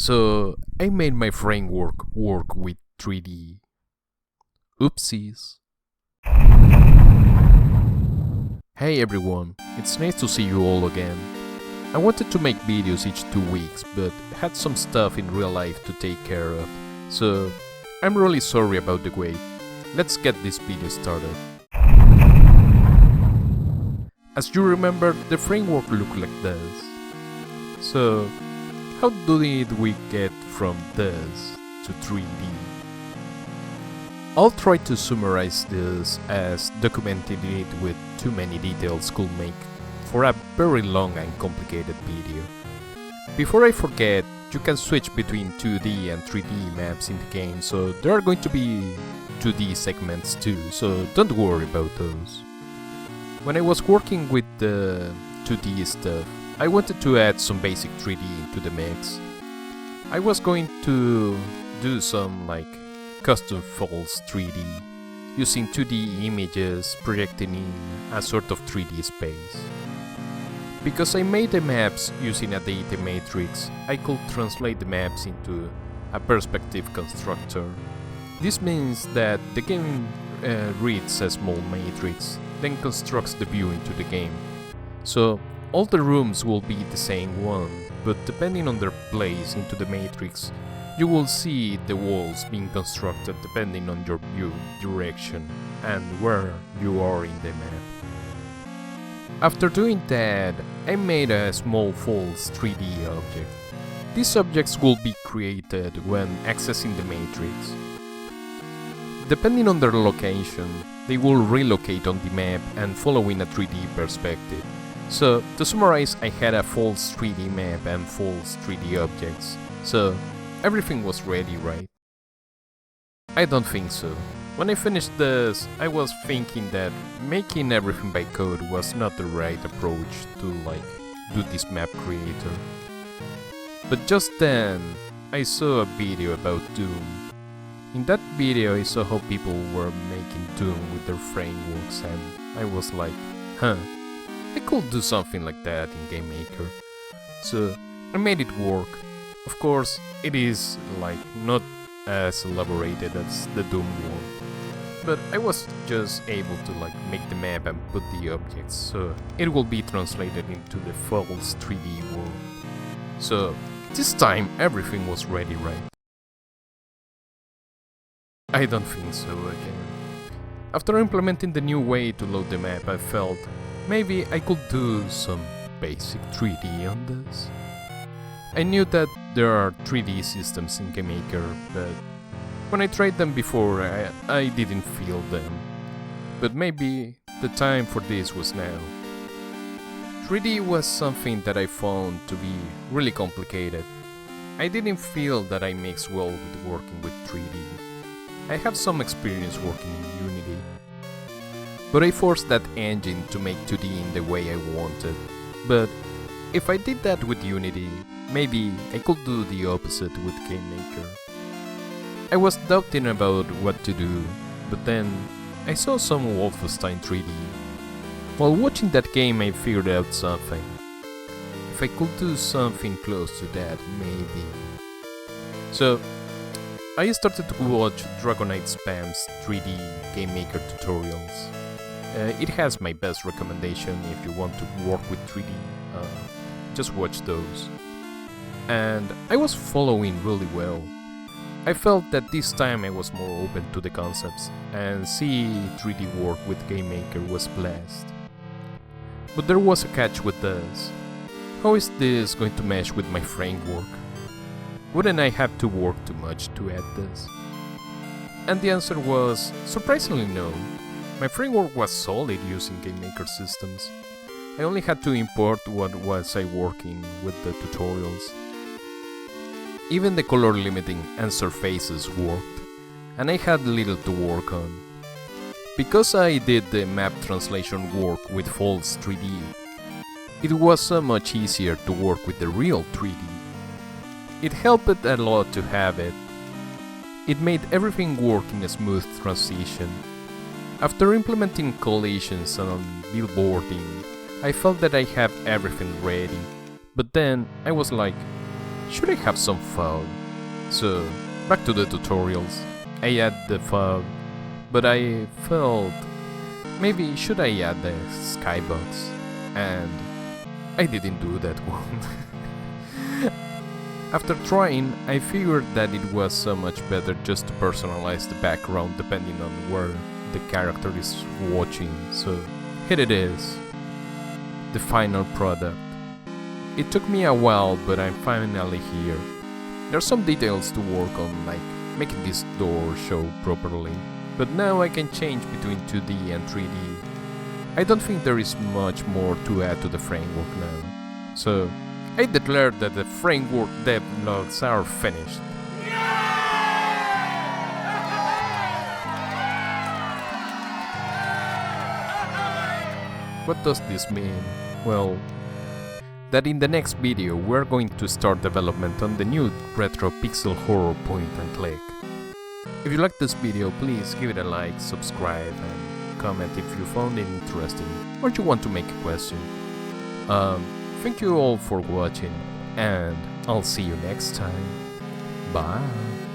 So I made my framework work with 3D. Oopsies. Hey everyone, it's nice to see you all again. I wanted to make videos each 2 weeks, but had some stuff in real life to take care of, so I'm really sorry about the wait. Let's get this video started. As you remember, the framework looked like this. So, how did we get from this to 3D? I'll try to summarize this, as documenting it with too many details could make for a very long and complicated video. Before I forget, you can switch between 2D and 3D maps in the game, so there are going to be 2D segments too, so don't worry about those. When I was working with the 2D stuff, I wanted to add some basic 3D into the mix. I was going to do some custom false 3D, using 2D images projecting in a sort of 3D space. Because I made the maps using a data matrix, I could translate the maps into a perspective constructor. This means that the game reads a small matrix, then constructs the view into the game. So all the rooms will be the same one, but depending on their place into the matrix, you will see the walls being constructed depending on your view, direction, and where you are in the map. After doing that, I made a small false 3D object. These objects will be created when accessing the matrix. Depending on their location, they will relocate on the map and follow in a 3D perspective. So, to summarize, I had a false 3D map and false 3D objects. So, everything was ready, right? I don't think so. When I finished this, I was thinking that making everything by code was not the right approach to do this map creator. But just then, I saw a video about Doom. In that video I saw how people were making Doom with their frameworks, and I was like, I could do something like that in GameMaker. So I made it work. Of course, it is not as elaborated as the Doom one, but I was just able to make the map and put the objects, so it will be translated into the false 3D world. So this time everything was ready, right? I don't think so again. After implementing the new way to load the map, I felt maybe I could do some basic 3D on this. I knew that there are 3D systems in GameMaker, but when I tried them before, I didn't feel them. But maybe the time for this was now. 3D was something that I found to be really complicated. I didn't feel that I mixed well with working with 3D. I have some experience working in Unity, but I forced that engine to make 2D in the way I wanted. But if I did that with Unity, maybe I could do the opposite with GameMaker. I was doubting about what to do, but then I saw some Wolfenstein 3D. While watching that game, I figured out something. If I could do something close to that, maybe. So I started to watch Dragonite Spam's 3D GameMaker tutorials. It has my best recommendation if you want to work with 3D, just watch those. And I was following really well. I felt that this time I was more open to the concepts, and see 3D work with GameMaker was blessed. But there was a catch with this. How is this going to mesh with my framework? Wouldn't I have to work too much to add this? And the answer was surprisingly no. My framework was solid using GameMaker systems. I only had to import what was I working with the tutorials. Even the color limiting and surfaces worked, and I had little to work on. Because I did the map translation work with false 3D, it was so much easier to work with the real 3D. It helped a lot to have it. It made everything work in a smooth transition. After implementing collisions and billboarding, I felt that I had everything ready, but then I was like, should I have some fog? So, back to the tutorials. I add the fog, but I felt maybe should I add the skybox, and I didn't do that one. After trying, I figured that it was so much better just to personalize the background depending on where the character is watching, so here it is, the final product. It took me a while, but I'm finally here. There's some details to work on, like making this door show properly, but now I can change between 2D and 3D. I don't think there is much more to add to the framework now, so I declare that the framework devlogs are finished. What does this mean? Well, that in the next video we're going to start development on the new retro pixel horror point and click. If you liked this video, please give it a like, subscribe and comment if you found it interesting or you want to make a question. Thank you all for watching, and I'll see you next time. Bye!